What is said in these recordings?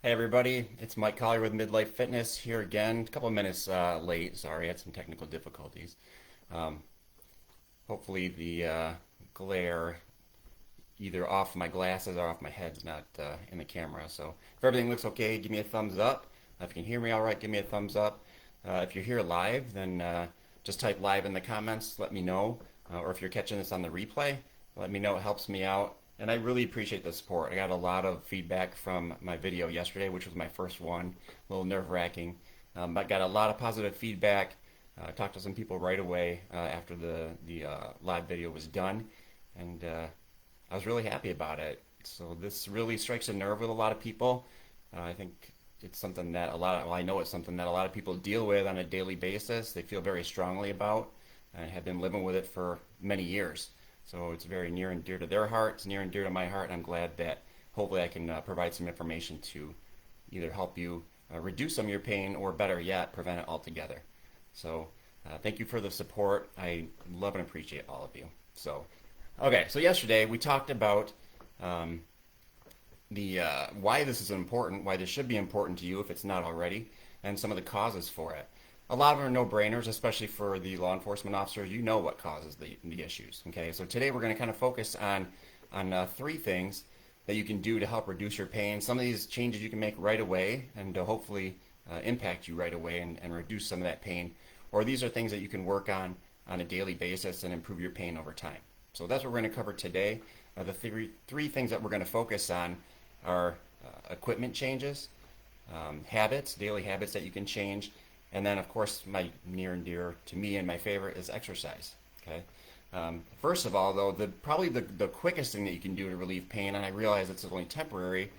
Hey everybody, it's Mike Collier with Midlife Fitness here again. A couple of minutes late, sorry, I had some technical difficulties. Um, Hopefully the glare either off my glasses or off my head is not in the camera. So if everything looks okay, give me a thumbs up. If you can hear me all right, give me a thumbs up. If you're here live, then just type live in the comments, let me know. Or if you're catching this on the replay, let me know. It helps me out. And I really appreciate the support. I got a lot of feedback from my video yesterday, which was my first one, a little nerve-wracking. But got a lot of positive feedback. Talked to some people right away after the live video was done, and I was really happy about it. So this really strikes a nerve with a lot of people. I think it's something that I know it's something that a lot of people deal with on a daily basis. They feel very strongly about and have been living with it for many years. So it's very near and dear to their heart. It's near and dear to my heart. And I'm glad that hopefully I can provide some information to either help you reduce some of your pain or better yet, prevent it altogether. So thank you for the support. I love and appreciate all of you. So yesterday we talked about um, the why this is important, why this should be important to you if it's not already, and some of the causes for it. A lot of them are no-brainers, especially for the law enforcement officers. You know what causes the issues. Okay, so today we're going to kind of focus on three things that you can do to help reduce your pain. Some of these changes you can make right away and to hopefully impact you right away and reduce some of that pain. Or these are things that you can work on a daily basis and improve your pain over time. So that's what we're going to cover today. The three things that we're going to focus on are equipment changes, habits, daily habits that you can change, and then of course my near and dear to me and my favorite is exercise. Okay. First of all, though, probably the quickest thing that you can do to relieve pain, and I realize it's only temporary,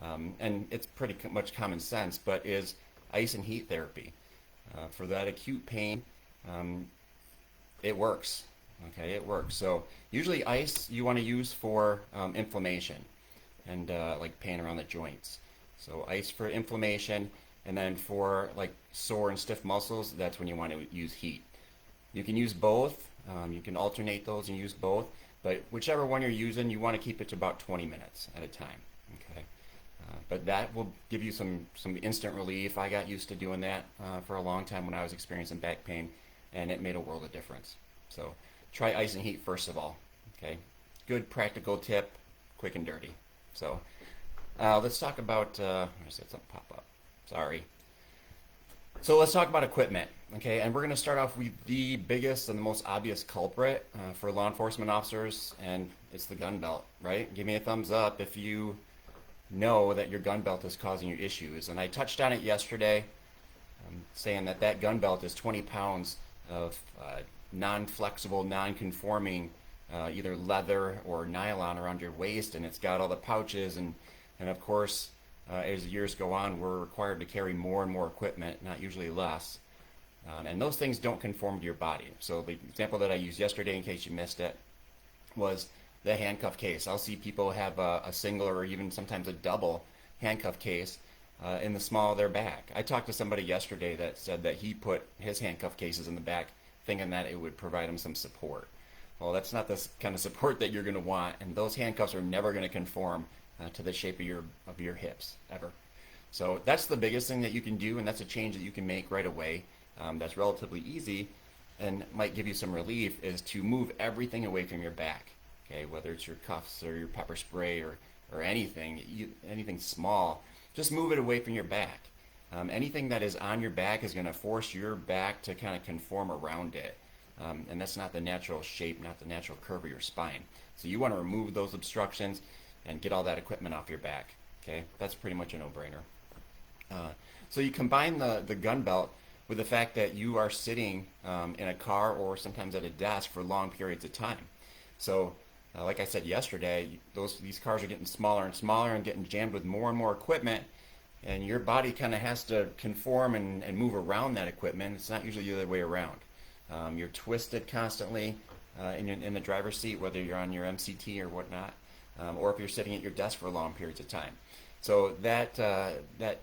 and it's pretty much common sense, but is ice and heat therapy. For that acute pain, it works. Okay, it works. So usually ice you want to use for inflammation and like pain around the joints. So ice for inflammation, and then for like sore and stiff muscles, that's when you want to use heat. You can use both. You can alternate those and use both, but whichever one you're using, you want to keep it to about 20 minutes at a time. Okay, but that will give you some instant relief. I got used to doing that for a long time when I was experiencing back pain, and it made a world of difference. So try ice and heat first of all. Okay, good practical tip, quick and dirty. So let's talk about. I said something pop up. Sorry. So let's talk about equipment, okay? And we're going to start off with the biggest and the most obvious culprit for law enforcement officers, and it's the gun belt, right? Give me a thumbs up if you know that your gun belt is causing you issues. And I touched on it yesterday, saying that gun belt is 20 pounds of non-flexible, non-conforming, either leather or nylon around your waist, and it's got all the pouches, and of course, as years go on, we're required to carry more and more equipment, not usually less. And those things don't conform to your body. So the example that I used yesterday, in case you missed it, was the handcuff case. I'll see people have a single or even sometimes a double handcuff case in the small of their back. I talked to somebody yesterday that said that he put his handcuff cases in the back thinking that it would provide him some support. Well, that's not the kind of support that you're going to want, and those handcuffs are never going to conform to the shape of your hips ever. So that's the biggest thing that you can do, and that's a change that you can make right away. That's relatively easy and might give you some relief, is to move everything away from your back. Okay, whether it's your cuffs or your pepper spray or anything, anything small, just move it away from your back. Anything that is on your back is going to force your back to kind of conform around it. And that's not the natural shape, not the natural curve of your spine. So you want to remove those obstructions and get all that equipment off your back. Okay, that's pretty much a no-brainer. So you combine the gun belt with the fact that you are sitting in a car or sometimes at a desk for long periods of time. So like I said yesterday, these cars are getting smaller and smaller and getting jammed with more and more equipment, and your body kind of has to conform and move around that equipment. It's not usually the other way around. You're twisted constantly in the driver's seat, whether you're on your MCT or whatnot. Or if you're sitting at your desk for long periods of time. So that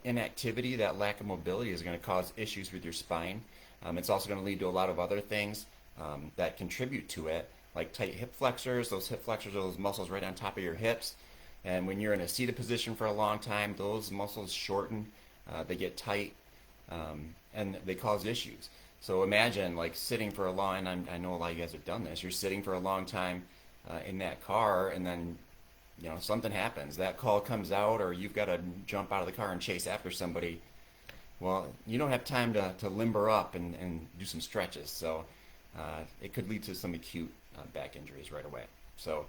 inactivity, that lack of mobility is going to cause issues with your spine. It's also going to lead to a lot of other things that contribute to it, like tight hip flexors. Those hip flexors are those muscles right on top of your hips. And when you're in a seated position for a long time, those muscles shorten, they get tight, and they cause issues. So imagine like sitting for a long, and I know a lot of you guys have done this, you're sitting for a long time in that car, and then something happens, that call comes out, or you've got to jump out of the car and chase after somebody. Well, you don't have time to limber up and do some stretches, so it could lead to some acute back injuries right away. So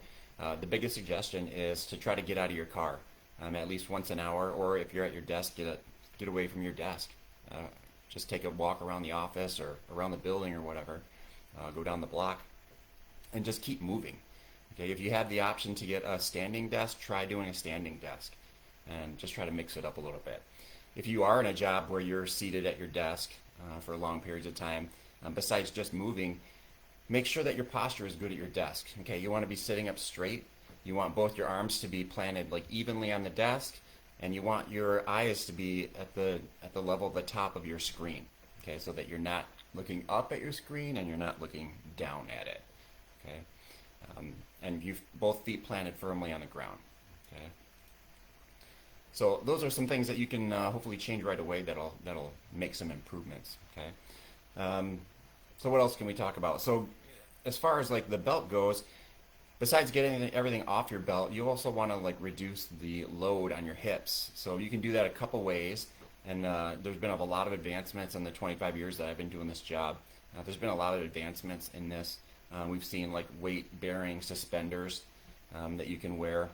the biggest suggestion is to try to get out of your car at least once an hour, or if you're at your desk, get away from your desk. Just take a walk around the office or around the building or whatever. Go down the block and just keep moving. Okay, if you have the option to get a standing desk, try doing a standing desk and just try to mix it up a little bit. If you are in a job where you're seated at your desk for long periods of time, besides just moving, make sure that your posture is good at your desk. Okay, you want to be sitting up straight. You want both your arms to be planted like evenly on the desk, and you want your eyes to be at the level of the top of your screen. Okay, so that you're not looking up at your screen and you're not looking down at it. Okay, and you've both feet planted firmly on the ground. Okay. So those are some things that you can hopefully change right away that'll make some improvements. Okay. So what else can we talk about? So as far as like the belt goes, besides getting everything off your belt, you also want to like reduce the load on your hips. So you can do that a couple ways. And there's been a lot of advancements in the 25 years that I've been doing this job. There's been a lot of advancements in this. We've seen like weight-bearing suspenders that you can wear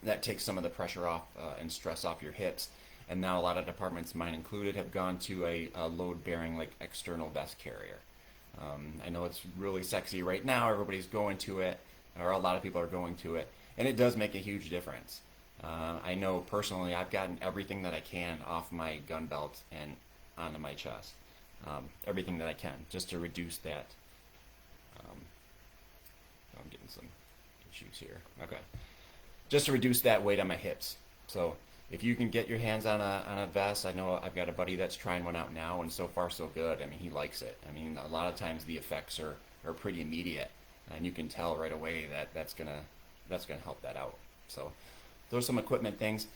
that takes some of the pressure off and stress off your hips. And now a lot of departments, mine included, have gone to a load-bearing like external vest carrier. I know it's really sexy right now. Everybody's going to it, or a lot of people are going to it, and it does make a huge difference. I know personally I've gotten everything that I can off my gun belt and onto my chest. Everything that I can, just to reduce that. I'm getting some issues here. Okay. Just to reduce that weight on my hips. So if you can get your hands on a vest, I know I've got a buddy that's trying one out now, and so far so good. I mean, he likes it. I mean, a lot of times the effects are pretty immediate, and you can tell right away that that's gonna help that out. So those are some equipment things.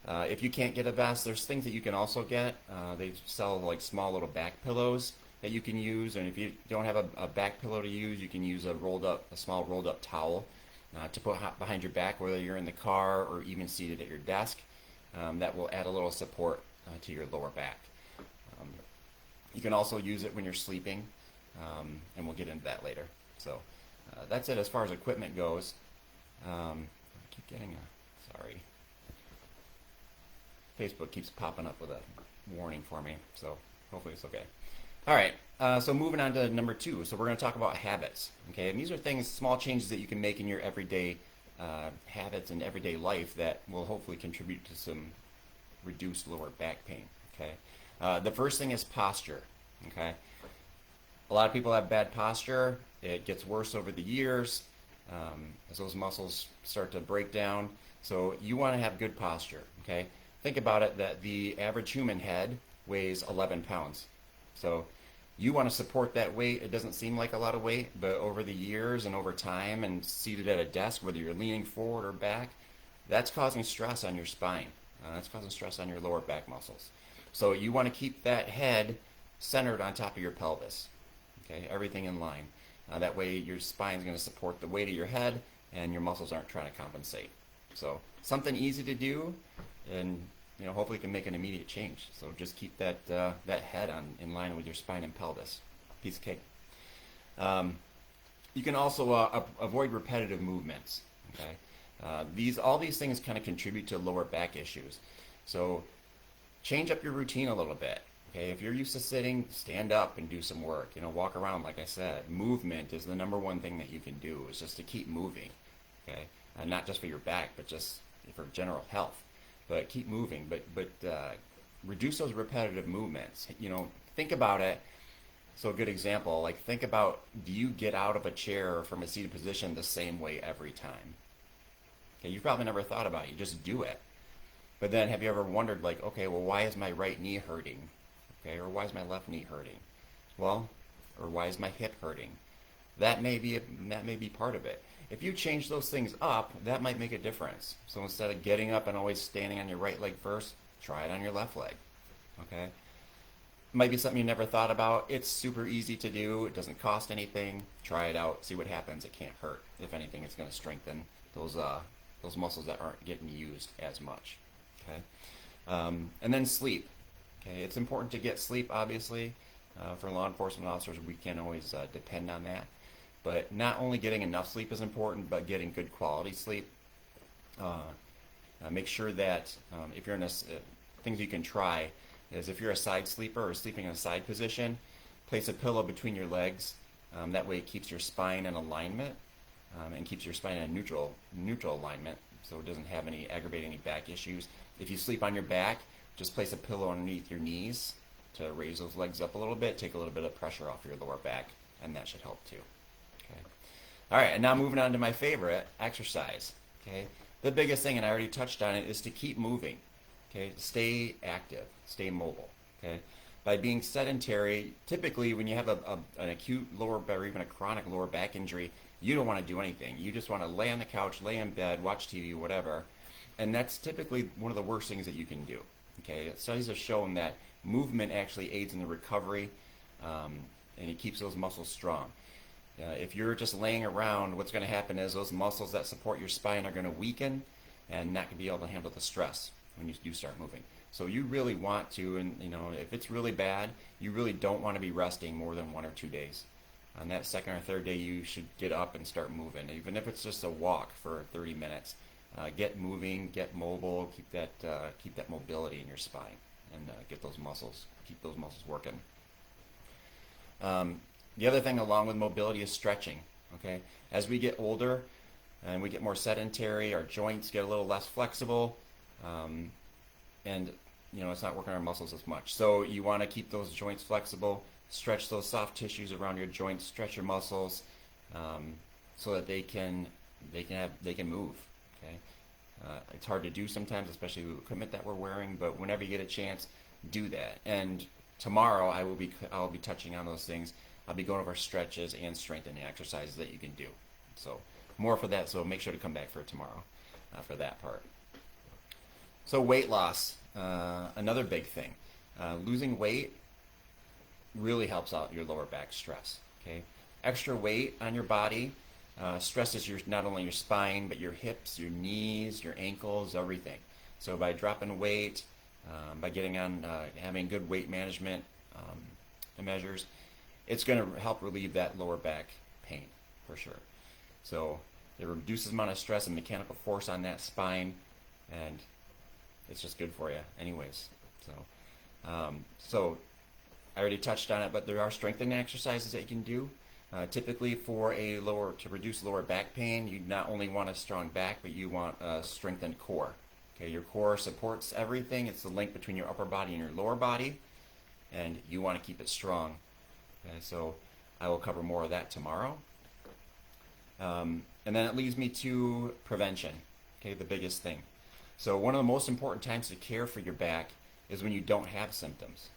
If you can't get a vest, there's things that you can also get. They sell like small little back pillows that you can use, and if you don't have a back pillow to use, you can use a small rolled up towel to put behind your back, whether you're in the car or even seated at your desk. That will add a little support to your lower back. You can also use it when you're sleeping, and we'll get into that later. So that's it as far as equipment goes. I keep getting sorry. Facebook keeps popping up with a warning for me, so hopefully it's okay. All right, so moving on to number 2. So we're going to talk about habits, okay? And these are things, small changes that you can make in your everyday habits and everyday life that will hopefully contribute to some reduced lower back pain, okay? The first thing is posture, okay? A lot of people have bad posture. It gets worse over the years as those muscles start to break down. So you want to have good posture, okay? Think about it that the average human head weighs 11 pounds. So you want to support that weight. It doesn't seem like a lot of weight, but over the years and over time and seated at a desk, whether you're leaning forward or back, that's causing stress on your spine. That's causing stress on your lower back muscles. So you want to keep that head centered on top of your pelvis. Okay, everything in line. That way your spine is going to support the weight of your head and your muscles aren't trying to compensate. So something easy to do, and hopefully can make an immediate change. So just keep that head in line with your spine and pelvis. Piece of cake. You can also avoid repetitive movements. Okay, all these things kind of contribute to lower back issues. So change up your routine a little bit. Okay, if you're used to sitting, stand up and do some work. Walk around. Like I said, movement is the number one thing that you can do. Is just to keep moving. Okay, not just for your back, but just for general health. But keep moving, but reduce those repetitive movements. Think about it. So a good example, like think about, do you get out of a chair from a seated position the same way every time? Okay, you've probably never thought about it. You just do it. But then have you ever wondered, like, okay, well, why is my right knee hurting? Okay, or why is my left knee hurting? Well, or why is my hip hurting? That may be part of it. if you change those things up, that might make a difference. So instead of getting up and always standing on your right leg first, try it on your left leg. Okay? Might be something you never thought about. It's super easy to do. It doesn't cost anything. Try it out. See what happens. It can't hurt. If anything, it's going to strengthen those muscles that aren't getting used as much. Okay, and then sleep. Okay, it's important to get sleep. Obviously, for law enforcement officers, we can't always depend on that. But not only getting enough sleep is important, but getting good quality sleep. Make sure that if you're in things you can try is if you're a side sleeper or sleeping in a side position, place a pillow between your legs. That way it keeps your spine in alignment and keeps your spine in a neutral alignment, so it doesn't have aggravate any back issues. If you sleep on your back, just place a pillow underneath your knees to raise those legs up a little bit, take a little bit of pressure off your lower back, and that should help too. Okay. All right, and now moving on to my favorite, exercise. Okay, the biggest thing, and I already touched on it, is to keep moving. Okay, stay active, stay mobile. Okay, by being sedentary, typically when you have an acute lower back or even a chronic lower back injury, you don't want to do anything. You just want to lay on the couch, lay in bed, watch TV, whatever, and that's typically one of the worst things that you can do. Okay, studies have shown that movement actually aids in the recovery, and it keeps those muscles strong. If you're just laying around, what's going to happen is those muscles that support your spine are going to weaken and not going to be able to handle the stress when you do start moving. So you really want to, and if it's really bad, you really don't want to be resting more than 1 or 2 days. On that second or third day, you should get up and start moving, even if it's just a walk for 30 minutes. Get moving, get mobile, keep that mobility in your spine, and keep those muscles working. The other thing along with mobility is stretching. Okay, as we get older and we get more sedentary, our joints get a little less flexible, and it's not working on our muscles as much. So you want to keep those joints flexible, stretch those soft tissues around your joints, stretch your muscles, so that they can move. Okay, it's hard to do sometimes, especially with the equipment that we're wearing. But whenever you get a chance, do that. And tomorrow I'll be touching on those things. I'll be going over stretches and strengthening exercises that you can do. So more for that. So make sure to come back for tomorrow for that part. So weight loss, another big thing. Losing weight really helps out your lower back stress. Okay, extra weight on your body stresses not only your spine but your hips, your knees, your ankles, everything. So by dropping weight, by getting on having good weight management measures, it's going to help relieve that lower back pain for sure. So it reduces the amount of stress and mechanical force on that spine, and it's just good for you anyways. So I already touched on it, but there are strengthening exercises that you can do. Typically to reduce lower back pain, you not only want a strong back, but you want a strengthened core. Okay, your core supports everything. It's the link between your upper body and your lower body, and you want to keep it strong. Okay, so I will cover more of that tomorrow. And then it leads me to prevention. Okay, the biggest thing. So one of the most important times to care for your back is when you don't have symptoms.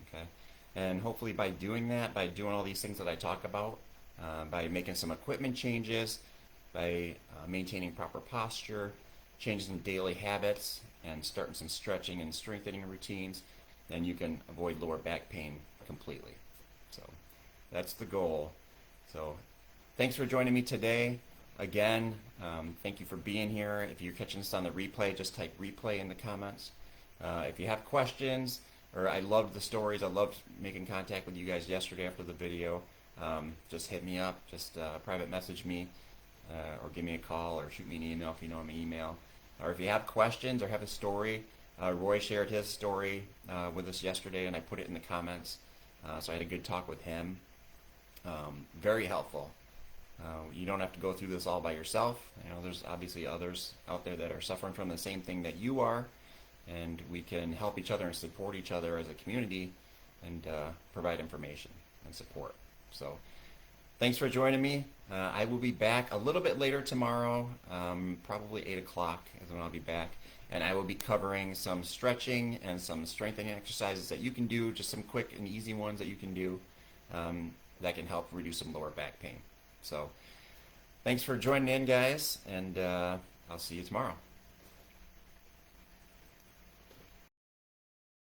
Okay, and hopefully by doing that, by doing all these things that I talk about, by making some equipment changes, by maintaining proper posture, changing some daily habits, and starting some stretching and strengthening routines, then you can avoid lower back pain completely. So that's the goal. So thanks for joining me today. Again, thank you for being here. If you're catching this on the replay, just type replay in the comments. If you have questions, or I loved the stories, I loved making contact with you guys yesterday after the video, just hit me up, just private message me, or give me a call, or shoot me an email if you know my email. Or if you have questions or have a story, Roy shared his story with us yesterday, and I put it in the comments. So I had a good talk with him. Very helpful. You don't have to go through this all by yourself. There's obviously others out there that are suffering from the same thing that you are, and we can help each other and support each other as a community and provide information and support. So thanks for joining me. I will be back a little bit later tomorrow, probably 8 o'clock is when I'll be back. And I will be covering some stretching and some strengthening exercises that you can do, just some quick and easy ones that you can do that can help reduce some lower back pain. So Thanks for joining in, guys, and I'll see you tomorrow.